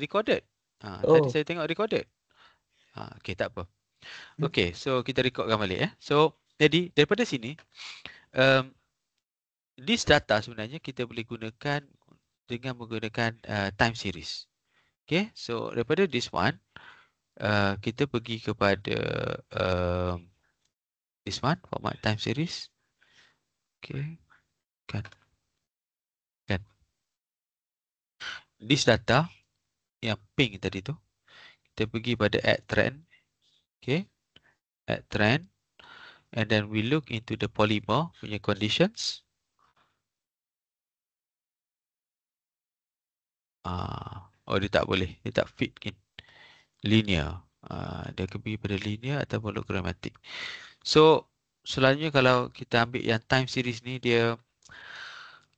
recorded. Tadi Oh. saya tengok recorded. Okay, tak apa. Okay, so kita recordkan balik. So, jadi daripada sini, this data sebenarnya kita boleh gunakan dengan menggunakan time series. Okay, so daripada this one, kita pergi kepada this one, format time series. Okay, kan. This data yang pink tadi tu, kita pergi pada add trend. Okay, add trend. And then we look into the polymer punya conditions. Oh, dia tak boleh. Dia tak fit in linear. Dia pergi pada linear ataupun logarithmic. So, selalunya kalau kita ambil yang time series ni, dia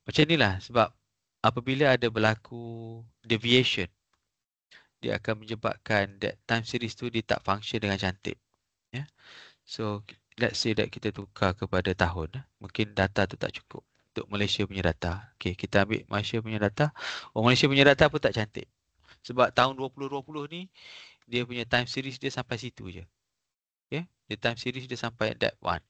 macam ni lah. Sebab apabila ada berlaku deviation, dia akan menyebabkan that time series tu dia tak function dengan cantik. Yeah. So, let's say that kita tukar kepada tahun. Mungkin data tu tak cukup untuk Malaysia punya data. Okay, kita ambil Malaysia punya data. Oh, Malaysia punya data pun tak cantik. Sebab tahun 2020 ni, dia punya time series dia sampai situ je. Okay, dia time series dia sampai that one.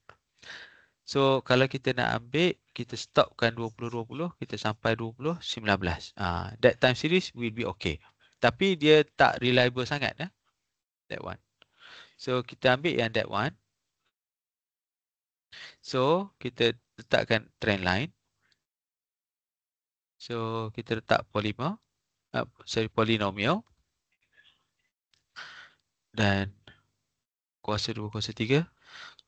So, kalau kita nak ambil, kita stopkan 2020, kita sampai 2019. That time series will be okay. Tapi dia tak reliable sangat. That one. So, kita ambil yang that one. So, kita letakkan trend line. So, kita letak polymer. Polynomial. Dan kuasa 2, kuasa 3.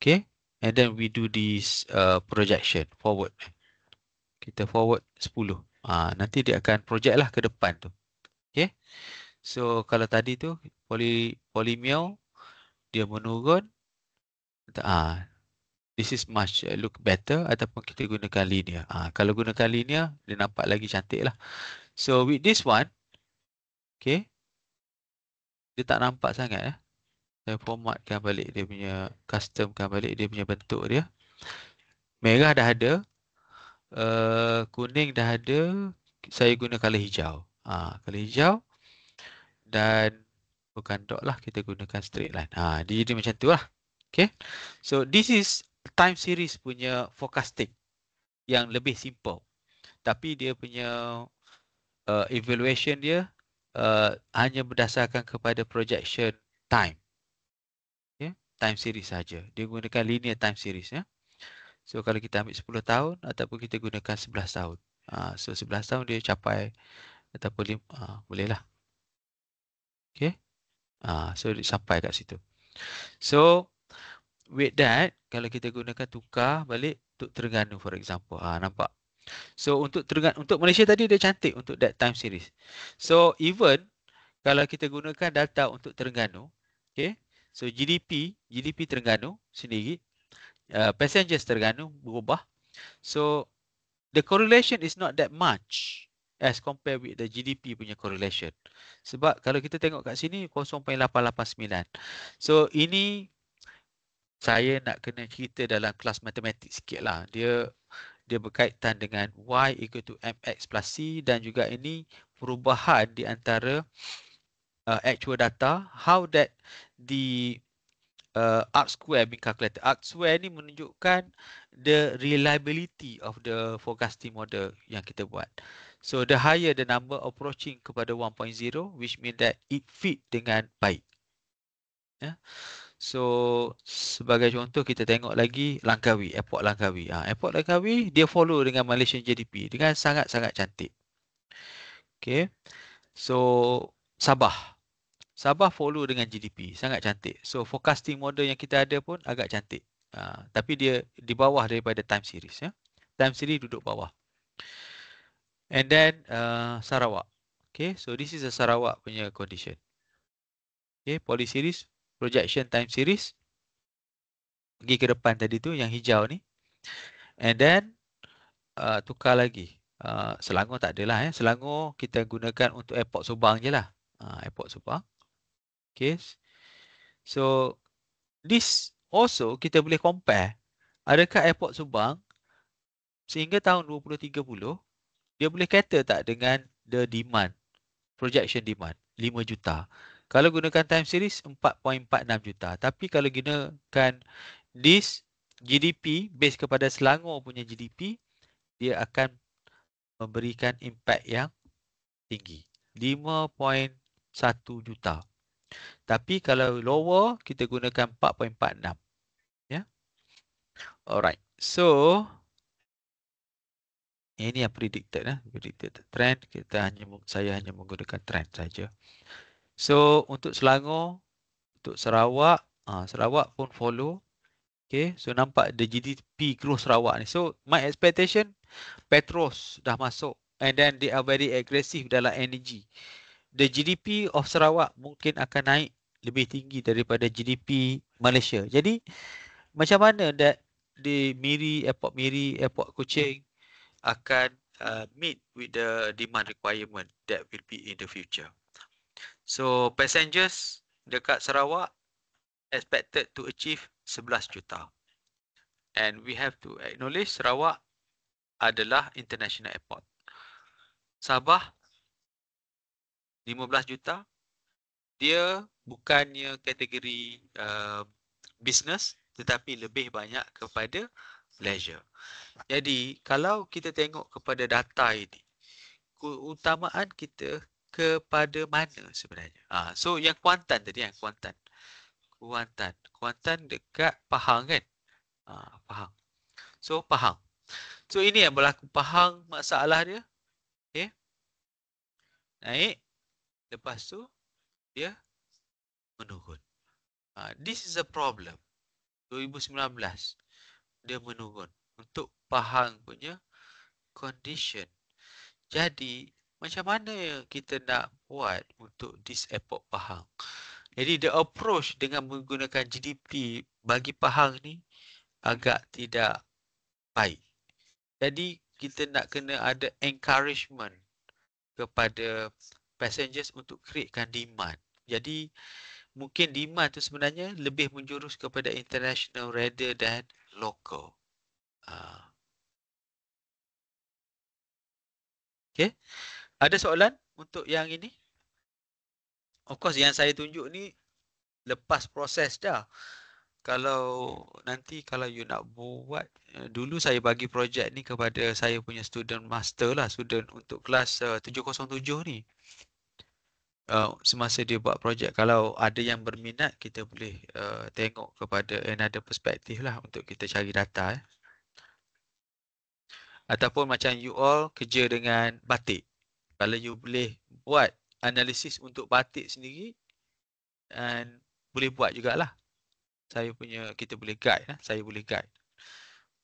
Okay. And then we do this projection forward. Kita forward 10. Nanti dia akan project lah ke depan tu. Okay. So, kalau tadi tu polynomial dia menurun. This is much look better ataupun kita gunakan linear. Kalau gunakan linear, dia nampak lagi cantik lah. So, with this one, okay, dia tak nampak sangat. Saya formatkan balik dia punya, customkan balik dia punya bentuk dia. Merah dah ada. Kuning dah ada. Saya guna color hijau. Color hijau. Dan bukan dot lah, kita gunakan straight line. Dia jadi macam tu lah. Okay. So, this is time series punya forecasting yang lebih simple. Tapi dia punya evaluation dia hanya berdasarkan kepada projection time. Okay. Time series saja. Dia gunakan linear time series. Ya. So, kalau kita ambil 10 tahun ataupun kita gunakan 11 tahun. So, 11 tahun dia capai ataupun bolehlah. Okay. So, dia sampai kat situ. So, with that, kalau kita gunakan tukar balik untuk Terengganu for example. Nampak? So, untuk Malaysia tadi dia cantik untuk that time series. So, even kalau kita gunakan data untuk Terengganu, okay. So, GDP Terengganu sendiri, passengers Terengganu berubah. So, the correlation is not that much as compared with the GDP punya correlation. Sebab kalau kita tengok kat sini 0.889. So, ini saya nak kena cerita dalam kelas matematik sikit lah. Dia berkaitan dengan Y equal to MX plus C dan juga ini perubahan di antara actual data. How that the arc square being calculated. Arc square ni menunjukkan the reliability of the forecasting model yang kita buat. So the higher the number approaching kepada 1.0, which mean that it fit dengan baik. So, sebagai contoh kita tengok lagi Langkawi, Airport Langkawi. Airport Langkawi dia follow dengan Malaysian GDP dengan sangat-sangat cantik. Okay. So, Sabah. Sabah follow dengan GDP, sangat cantik. So, forecasting model yang kita ada pun agak cantik. Tapi dia di bawah daripada time series. Time series duduk bawah. And then, Sarawak. Okay, so this is a Sarawak punya condition. Okay, poly series, projection time series. Pergi ke depan tadi tu yang hijau ni. And then tukar lagi. Selangor tak adalah. Selangor kita gunakan untuk airport Subang je lah. Airport Subang. Okay. So this also kita boleh compare. Adakah airport Subang sehingga tahun 2030 dia boleh cater tak dengan the demand, projection demand. 5 juta. Kalau gunakan time series 4.46 juta. Tapi kalau gunakan this GDP base kepada Selangor punya GDP, dia akan memberikan impact yang tinggi. 5.1 juta. Tapi kalau lower, kita gunakan 4.46. Ya. Alright. So, ini yang predicted. Predicted trend. Saya hanya menggunakan trend saja. So, untuk Selangor, untuk Sarawak, Sarawak pun follow. Okay, so nampak the GDP growth Sarawak ni. So, my expectation, Petros dah masuk. And then they are very aggressive dalam energy. The GDP of Sarawak mungkin akan naik lebih tinggi daripada GDP Malaysia. Jadi, macam mana that di Airport Miri, Airport Kuching akan meet with the demand requirement that will be in the future. So, passengers dekat Sarawak expected to achieve 11 juta. And we have to acknowledge Sarawak adalah international airport. Sabah 15 juta. Dia bukannya kategori business tetapi lebih banyak kepada leisure. Jadi kalau kita tengok kepada data ini, keutamaan kita kepada mana sebenarnya? So yang Kuantan tadi, Kuantan dekat Pahang kan? Pahang. So Pahang. So ini yang berlaku Pahang, masalah dia. Okay. Naik. Lepas tu dia menurun. This is a problem. 2019 dia menurun untuk Pahang punya condition. Jadi macam mana kita nak buat untuk this airport Pahang? Jadi the approach dengan menggunakan GDP bagi Pahang ni agak tidak baik. Jadi kita nak kena ada encouragement kepada passengers untuk createkan demand. Jadi mungkin demand tu sebenarnya lebih menjurus kepada international rather than local. Okay. Ada soalan untuk yang ini? Of course yang saya tunjuk ni lepas proses dah. Kalau nanti kalau you nak buat, dulu saya bagi projek ni kepada saya punya student master lah, student untuk kelas 707 ni. Semasa dia buat projek, kalau ada yang berminat, kita boleh tengok kepada another perspektif lah untuk kita cari data. Ataupun macam you all kerja dengan batik. Kalau you boleh buat analisis untuk batik sendiri, and boleh buat jugalah. Kita boleh guide lah. Saya boleh guide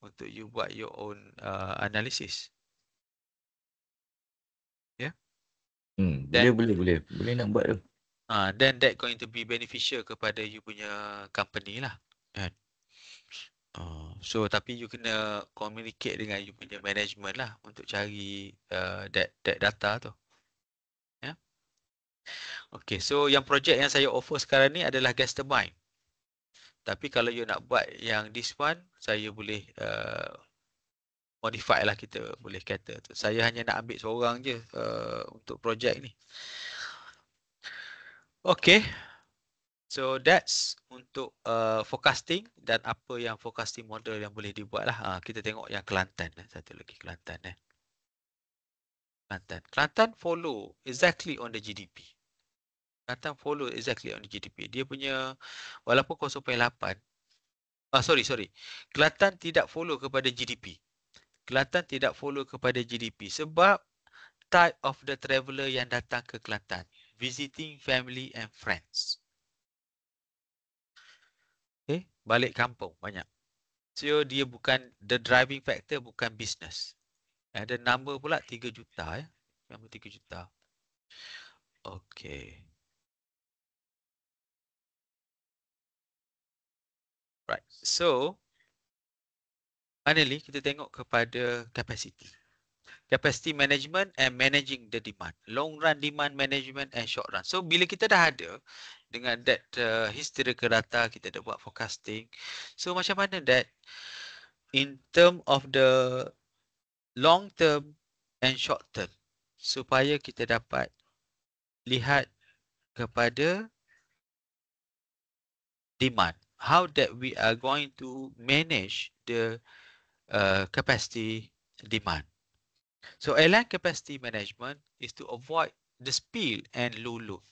untuk you buat your own analysis. Ya. Yeah? Boleh nak buat tu. Then that going to be beneficial kepada you punya company lah. Kan? So tapi you kena communicate dengan you punya management lah untuk cari that data tu. Ya. Yeah? Okay, so yang projek yang saya offer sekarang ni adalah gas turbine. Tapi kalau you nak buat yang this one, saya boleh modify lah, kita boleh kata. Saya hanya nak ambil seorang je untuk projek ni. Okay. So that's untuk forecasting dan apa yang forecasting model yang boleh dibuat lah. Kita tengok yang Kelantan. Satu lagi Kelantan. Kelantan follow exactly on the GDP. Kelantan follow exactly on the GDP. Dia punya walaupun 0.8. Sorry. Kelantan tidak follow kepada GDP. Kelantan tidak follow kepada GDP sebab type of the traveller yang datang ke Kelantan. Visiting family and friends. Okay, balik kampung banyak. So dia bukan, the driving factor bukan business. Ada number pula 3 juta. Number 3 juta. Okay. Right. So, finally kita tengok kepada capacity. Capacity management and managing the demand. Long run demand management and short run. So, bila kita dah ada dengan that historical data, kita dah buat forecasting. So, macam mana that in term of the long term and short term, supaya kita dapat lihat kepada demand. How that we are going to manage the capacity demand. So airline capacity management is to avoid the spill and low load.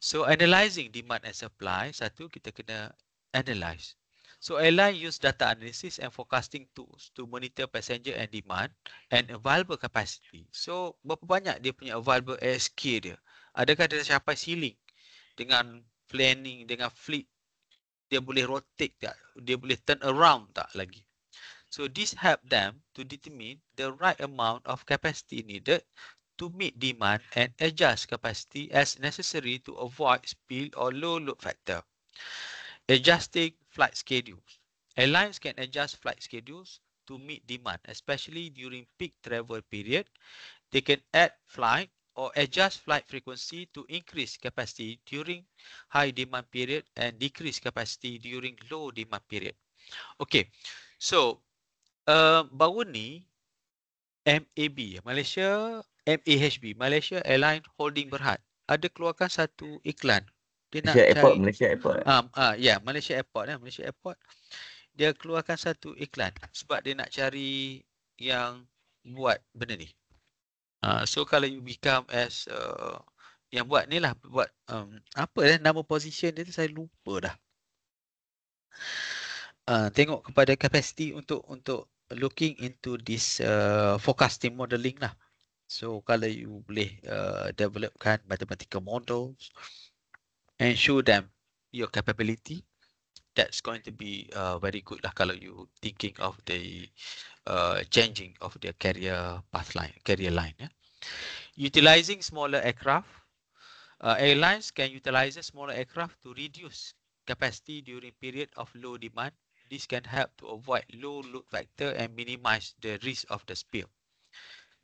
So analyzing demand and supply, satu kita kena analyze. So airline use data analysis and forecasting tools to monitor passenger and demand and available capacity. So berapa banyak dia punya available ASK dia? Adakah dia capai ceiling dengan planning, dengan fleet? Dia boleh rotate tak? Dia boleh turn around tak lagi? So this help them to determine the right amount of capacity needed to meet demand and adjust capacity as necessary to avoid spill or low load factor. Adjusting flight schedules. Airlines can adjust flight schedules to meet demand, especially during peak travel period. They can add flight or adjust flight frequency to increase capacity during high demand period and decrease capacity during low demand period. Okay, so baru ni MAB, Malaysia, MAHB, Malaysia Airline Holding Berhad, ada keluarkan satu iklan. Dia nak cari Malaysia Airport. Malaysia Airport, Malaysia Airport. Dia keluarkan satu iklan sebab dia nak cari yang buat benda ni. So kalau you become as yang buat ni lah, buat apa nama position dia tu saya lupa dah. Tengok kepada capacity untuk looking into this forecasting modeling lah. So kalau you boleh developkan mathematical models and show them your capability, that's going to be very good lah kalau you thinking of the changing of the career line. Yeah. Utilizing smaller aircraft, airlines can utilize smaller aircraft to reduce capacity during period of low demand. This can help to avoid low load factor and minimize the risk of the spill.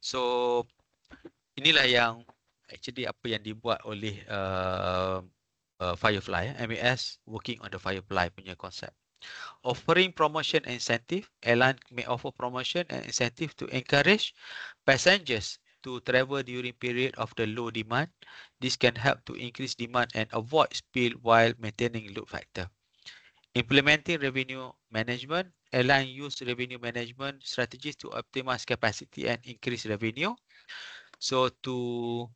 So inilah yang actually apa yang dibuat oleh Firefly, MAS working on the Firefly punya konsep. Offering promotion and incentive, airline may offer promotion and incentive to encourage passengers to travel during period of the low demand. This can help to increase demand and avoid spill while maintaining load factor. Implementing revenue management, airline use revenue management strategies to optimize capacity and increase revenue. So to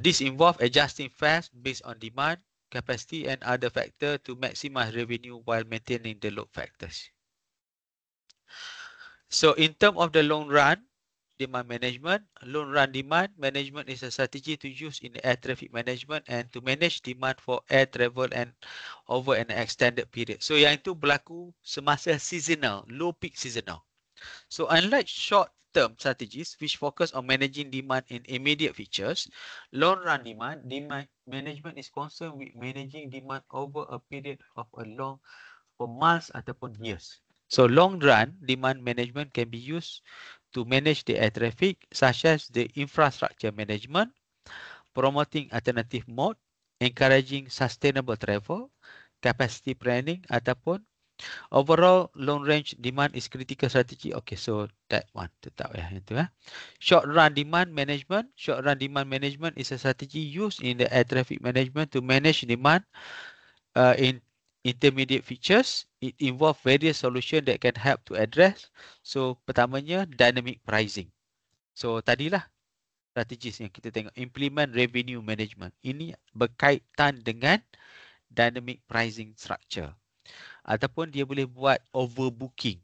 this involve adjusting fares based on demand, capacity and other factors to maximize revenue while maintaining the load factors. So in terms of the long run demand management, long run demand management is a strategy to use in the air traffic management and to manage demand for air travel and over an extended period. So yang itu berlaku semasa seasonal, low peak seasonal. So unlike short-term strategies which focus on managing demand in immediate features, long-run demand management is concerned with managing demand over a period of for months ataupun years. So long-run demand management can be used to manage the air traffic, such as the infrastructure management, promoting alternative mode, encouraging sustainable travel, capacity planning ataupun overall long range demand is critical strategy. Okay, so that one tetap ya itu ya. Short run demand management. Short run demand management is a strategy used in the air traffic management to manage demand in intermediate features. It involve various solutions that can help to address. So pertamanya dynamic pricing. So tadilah strategis yang kita tengok, implement revenue management. Ini berkaitan dengan dynamic pricing structure. Ataupun dia boleh buat overbooking.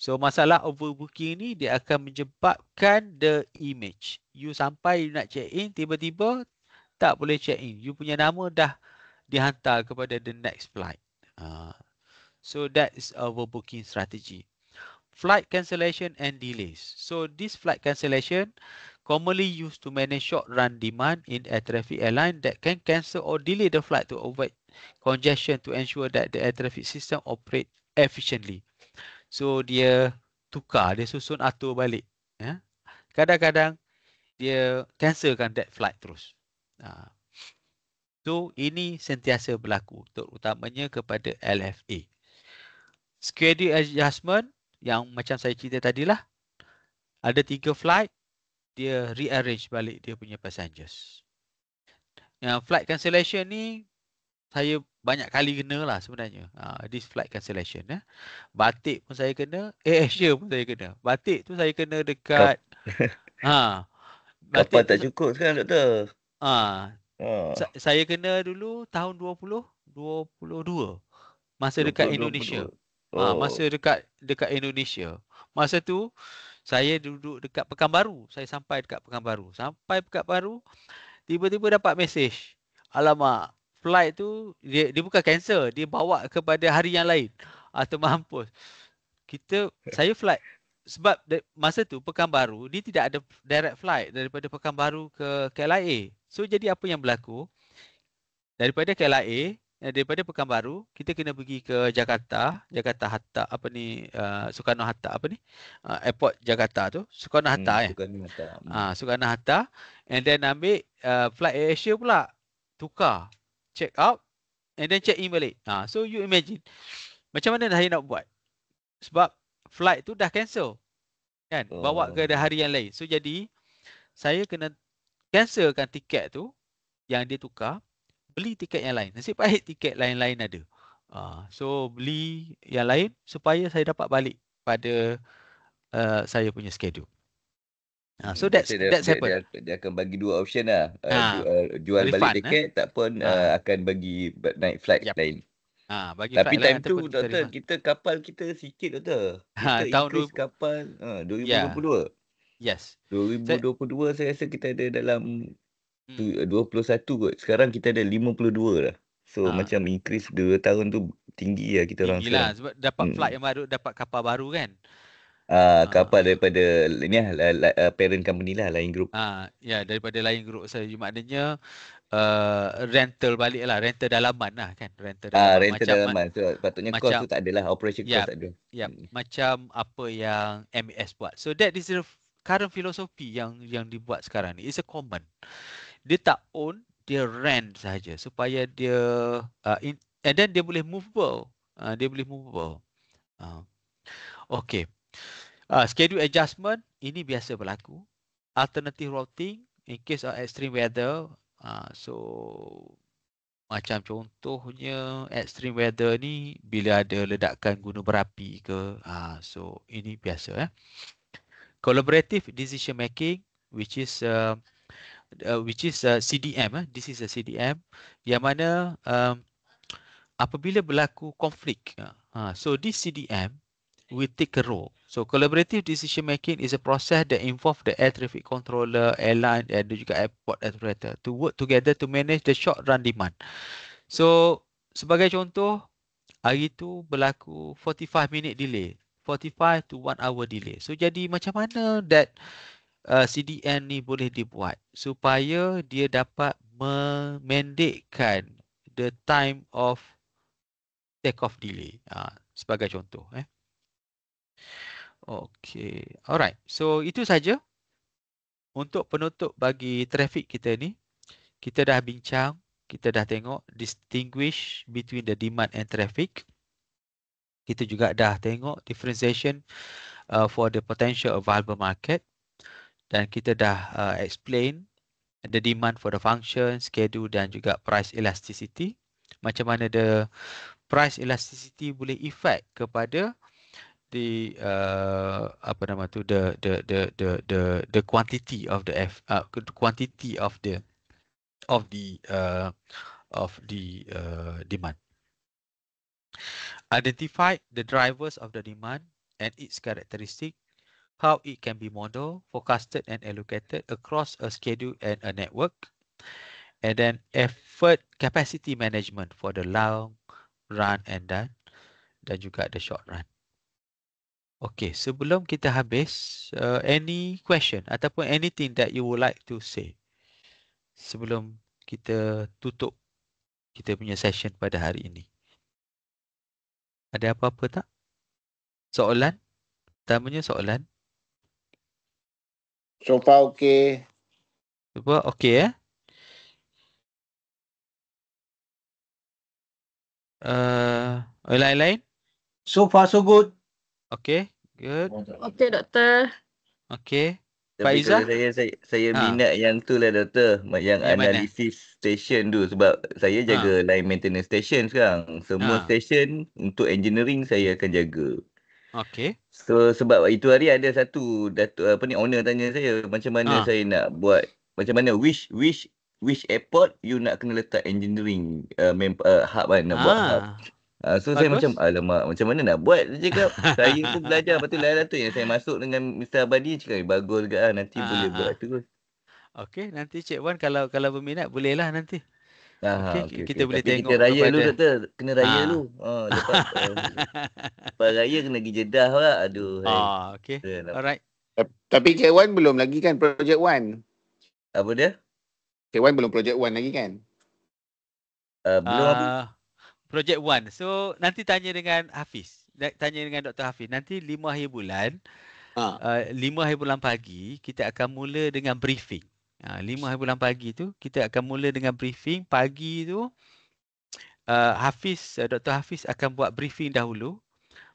So masalah overbooking ni dia akan menyebabkan the image. You sampai you nak check in, tiba-tiba tak boleh check in. You punya nama dah dihantar kepada the next flight. So that is overbooking strategy. Flight cancellation and delays. So this flight cancellation commonly used to manage short-run demand in air traffic airline that can cancel or delay the flight to avoid congestion to ensure that the air traffic system operate efficiently. So dia tukar, dia susun atur balik. Ya. Kadang-kadang dia cancelkan that flight terus. So ini sentiasa berlaku, terutamanya kepada LFA. Schedule adjustment yang macam saya cerita tadilah. Ada 3 flight. dia rearrange balik dia punya passengers. Yang flight cancellation ni saya banyak kali kena lah sebenarnya. This flight cancellation. Batik pun saya kena, Asia pun saya kena. Batik tu saya kena Kap, dekat, ha, kapal batik tu, tak cukup sekarang, doktor. ha, Ha, saya kena dulu tahun 2022 masa dekat 2022. Indonesia. Masa Oh. dekat Indonesia. Masa tu saya duduk dekat Pekanbaru. Saya sampai dekat Pekanbaru. Sampai Pekanbaru, tiba-tiba dapat mesej. Alamak, flight tu dia bukan cancel, dia bawa kepada hari yang lain. Atau mampus. Saya flight sebab masa tu Pekanbaru dia tidak ada direct flight daripada Pekanbaru ke KLIA. So jadi apa yang berlaku? Daripada KLIA, daripada Pekanbaru, kita kena pergi ke Jakarta Hatta apa ni, Soekarno Hatta apa ni? Airport Jakarta tu, Soekarno Hatta Sukan mata. Soekarno Hatta, and then ambil flight AirAsia pula. Tukar, check out and then check in balik. So you imagine macam mana saya nak buat? Sebab flight tu dah cancel kan, bawa ke Oh. hari yang lain. So jadi saya kena cancelkan tiket tu yang dia tukar, beli tiket yang lain. Nasib baik tiket lain-lain ada. So beli yang lain supaya saya dapat balik pada saya punya schedule. So Biasa that's happen. dia akan bagi dua option lah. Ah, Jual balik refund tiket tak pun Ah, akan bagi naik flight yep. lain. Bagi Tapi flight lain time tu, ataupun kita doktor, refund. kita kapal kita sikit, doktor. Kita Tahun increase 2000, kapal ya, 2022. yes. Saya, 2022 saya rasa kita ada dalam hmm, 21 kot. Sekarang kita ada 52 lah. So ah, macam increase 2 tahun tu tinggi lah kita orang tinggilah sekarang. sebab dapat flight Hmm. yang baru, dapat kapal baru kan. Kapal Ah, daripada ni lah, parent company lah, Line Group. ya, daripada lain grup saya. Maknanya rental balik lah, rental dalaman lah kan, rental dalaman Rental dalaman. So patutnya cost macam tu tak adalah, operation ya, cost tak ada. ya, Hmm. macam apa yang MAS buat. So that is the current philosophy yang dibuat sekarang ni. It's a common. Dia tak own, dia rent saja supaya dia and then dia boleh movable. Dia boleh movable. Uh, okay. Schedule adjustment ini biasa berlaku. Alternative routing in case of extreme weather. So macam contohnya extreme weather ni bila ada ledakan gunung berapi ke. So ini biasa. Collaborative decision making which is CDM. This is a CDM yang mana apabila berlaku konflik. So this CDM will take a role. So collaborative decision making is a process that involve the air traffic controller, airline dan juga airport operator to work together to manage the short run demand. So sebagai contoh, hari tu berlaku 45 minute delay, 45 to 1 hour delay. So jadi macam mana that CDN ni boleh dibuat supaya dia dapat memendekkan the time of take off delay. Sebagai contoh. Okay, alright. So itu saja untuk penutup bagi traffic kita ni. Kita dah bincang, kita dah tengok distinguish between the demand and traffic. Kita juga dah tengok differentiation for the potential available market. Dan kita dah explain the demand for the function, schedule dan juga price elasticity. Macam mana the price elasticity boleh effect kepada the apa nama tu, the quantity of the quantity of the demand. Identify the drivers of the demand and its characteristic, how it can be modeled, forecasted and allocated across a schedule and a network, and then effort capacity management for the long run dan juga the short run. Okay, sebelum kita habis, any question ataupun anything that you would like to say sebelum kita tutup kita punya session pada hari ini? Ada apa-apa tak? Soalan? Pertamanya soalan. So far okay. Cuba okay lain-lain? So far so good. Okay, good. Okey, doktor. Okay. Tapi Faizah? kalau saya Ha, minat yang tu lah doktor, yang yang mana? analisis station tu, sebab saya Ha, jaga line maintenance station sekarang. Semua ha. station untuk engineering saya akan jaga. Okey. So sebab itu hari ada satu datuk apa ni, owner tanya saya macam mana Ha. saya nak buat, macam mana which airport you nak kena letak engineering hub kan, nak buat hub. Ah, So saya macam bagus. alamak, macam mana nak buat. Saya cakap saya pun belajar. Lepas tu lah tu yang saya masuk dengan Mr. Abadi, cakap bagus juga lah, nanti boleh buat Ah. tu. Okey, nanti Cik Wan kalau berminat bolehlah nanti. Okey, Okey okey. kita boleh Tapi kita tengok raya dulu kepada doktor, kena raya dulu. ah. Lepas raya kena pergi Jeddah pula. Aduh hai. Okey. Nak- Alright. Tapi Cik Wan belum lagi kan Project One? Apa dia? Cik Wan belum Project One lagi kan? Belum apa? Project One. So nanti tanya dengan Hafiz. Tanya dengan Dr. Hafiz. Nanti 5 akhir bulan, Ha. 5 akhir bulan pagi kita akan mula dengan briefing. 5 akhir bulan pagi tu kita akan mula dengan briefing. Pagi tu Dr. Hafiz akan buat briefing dahulu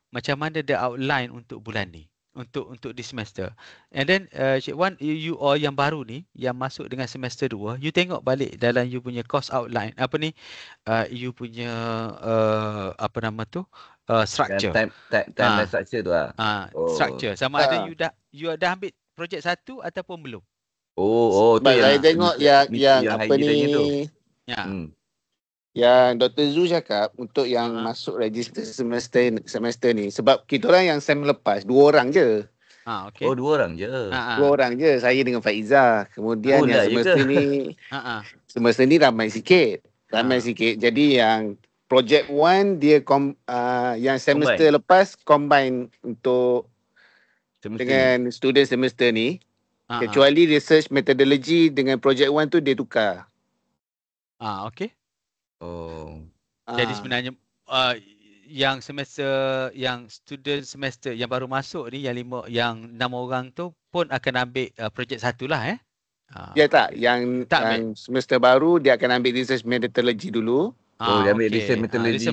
macam mana the outline untuk bulan ni, untuk di semester. And then Cik Wan, you all yang baru ni yang masuk dengan semester 2, you tengok balik dalam you punya course outline apa ni, you punya apa nama tu, structure. Yang timeline structure tu lah. Structure sama ada Ah. you dah ambil projek 1 ataupun belum. Tu Sebab saya yang tengok yang apa Haiji tanya tu. ni, Ya. yang Dr. Zu cakap untuk yang masuk register semester ni, sebab kita orang yang sem lepas 2 orang je. Okey. 2 orang je. 2 orang je, saya dengan Faizah. Kemudian yang lah, ya semester ke? ni semester ni ramai sikit. Jadi yang Project One dia yang semester lepas combine untuk Semester dengan student semester ni. Kecuali research methodology dengan Project One tu dia tukar. Okey. Jadi Ah. sebenarnya yang student semester yang baru masuk ni yang 6 orang tu pun akan ambil projek 1 lah Dia tak, yang semester baru dia akan ambil research methodology dulu. Dia ambil research methodology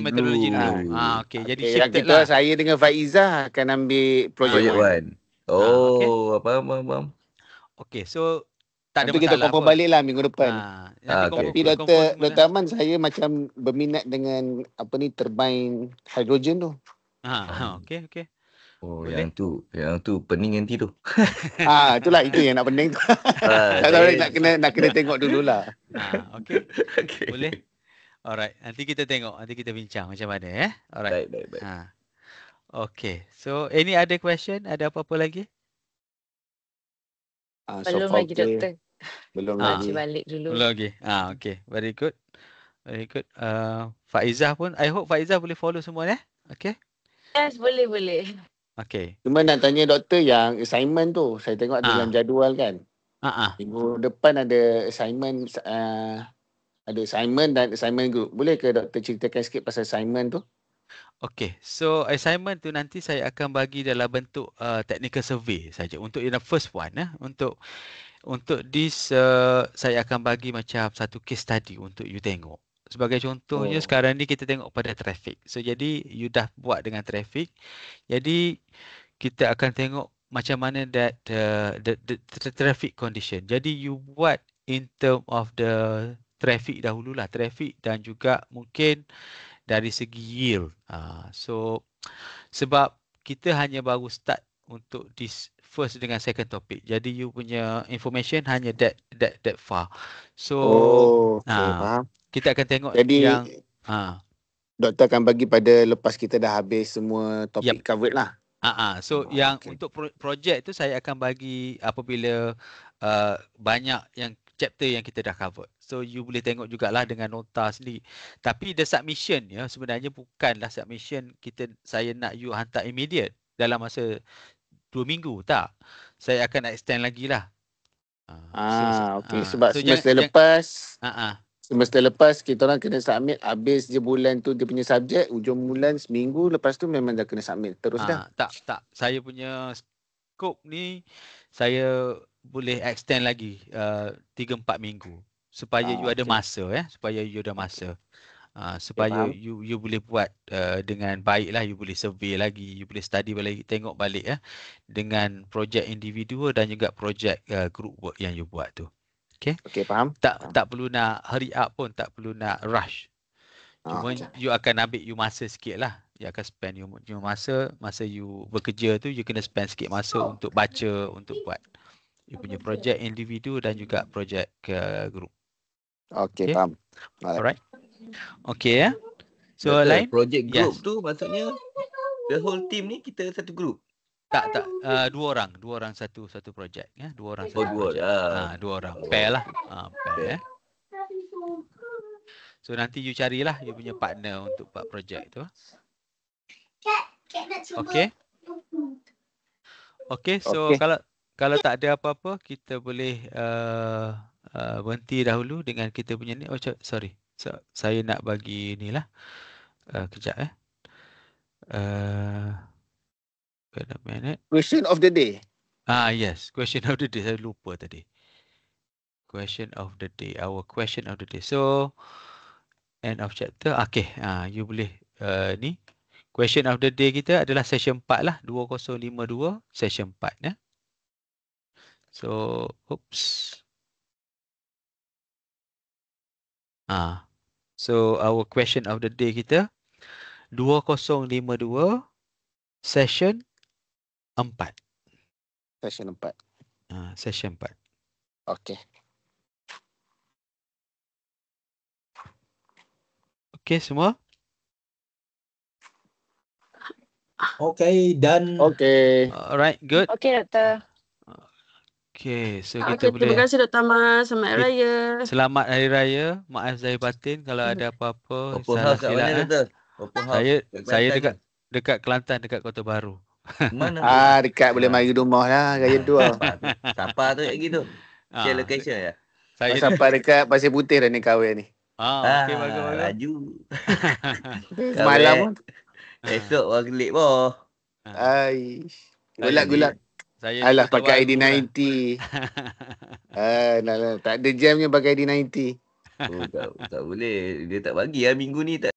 dulu. Okey, jadi Yang shifted kita lah. saya dengan Faizah akan ambil Project One. Faham. Okey, so tak ada Nanti kita masalah confirm pun. balik lah minggu depan. Nanti Tapi Dr. Aman, saya macam berminat dengan apa ni, turbine hidrogen tu. Okey. Yang tu pening nanti tu. Itulah itu yang nak pening tu. Tak tahu nak kena tengok dululah. Okey. Boleh. Alright, nanti kita tengok, nanti kita bincang macam mana Alright. Baik. Okay, so any other question? Ada apa-apa lagi? Belum lagi doktor. Belum lagi. Balik dulu. Belum lagi. Okay, very good. Faizah pun, I hope Faizah boleh follow semua Okay. Yes, boleh. Okay. Cuma nak tanya doktor yang assignment tu, saya tengok ada dalam jadual kan. Minggu depan ada assignment, dan assignment group. Boleh ke doktor ceritakan sikit pasal assignment tu? Okay, so assignment tu nanti saya akan bagi dalam bentuk technical survey saja. Untuk the first one, untuk this saya akan bagi macam satu case study untuk you tengok. Sebagai contohnya sekarang ni kita tengok pada traffic. So jadi you dah buat dengan traffic. Jadi kita akan tengok macam mana that the traffic condition. Jadi you buat in term of the traffic dahululah, traffic dan juga mungkin dari segi yield. So sebab kita hanya baru start untuk this first dengan second topic. Jadi you punya information hanya that far. So faham. Kita akan tengok jadi, yang doktor akan bagi pada lepas kita dah habis semua topik covered lah. So yang untuk projek tu saya akan bagi apabila banyak yang chapter yang kita dah cover. So you boleh tengok jugalah dengan nota sendiri. Tapi the submission sebenarnya bukanlah submission saya nak you hantar immediate dalam masa 2 minggu, tak. Saya akan extend lagi lah. Sebab semester lepas kita orang kena submit, habis je bulan tu dia punya subjek, ujung bulan seminggu lepas tu memang dah kena submit terus dah. Tak. Saya punya scope ni saya boleh extend lagi 3-4 minggu supaya you ada masa supaya you ada masa. Supaya faham. you boleh buat dengan baik lah, you boleh survey lagi, you boleh study balik, tengok balik dengan projek individual dan juga projek group work yang you buat tu. Okay. Okey, faham. Tak perlu nak hurry up pun, tak perlu nak rush. Cuma Okey. you akan ambil you masa sikit lah. You akan spend you masa you bekerja tu, you kena spend sikit masa untuk baca, untuk buat you punya projek individu dan juga projek group. Okey, Okay. faham. Alright. Alright. Okay ya. So Doktor, lain? project group Yes. tu maksudnya the whole team ni kita satu group. Tak, dua orang satu projek ya, dua orang satu dua projek. lah. Dua orang, pair lah. Pair. So nanti you carilah you punya partner untuk buat projek tu. Okay. Okay, so Okey. kalau tak ada apa-apa, kita boleh berhenti dahulu dengan kita punya ni. Oh, sorry. Saya nak bagi ni lah. Kejap wait a minute. Question of the day. Yes. Question of the day. Saya lupa tadi. Question of the day. Our question of the day. So, end of chapter. Okay. You boleh ni. Question of the day kita adalah session 4 lah. 2052 session 4 ya. So, oops. So our question of the day kita 2052 session 4. Session 4. Session 4. Okey. Okay semua? Okay, done. Okey. Alright, good. Okey, doktor. Okay, so kita Okey, terima boleh kasih Dr. Mas. Selamat Hari Raya. selamat Hari Raya. Maaf zahir batin kalau ada apa-apa Open salah house kat mana, silap. Doktor? Open house. Saya kat saya Kelantan dekat Kelantan, dekat Kota Baru. ke? Mana? Dekat boleh mari rumah lah raya 2. Siapa tu kat gitu? Share Ah, location ya? Saya Sampai dekat Pasir Putih dah ni kahwin ni. okey bagus. Laju. Semalam pun. Esok baru gelik boh. Aish. Gulak-gulak. Saya di Alah Kota pakai Baru lah. ID90. Tak ada jamnya pakai ID90. Oh, tak boleh. Dia tak bagi lah minggu ni tak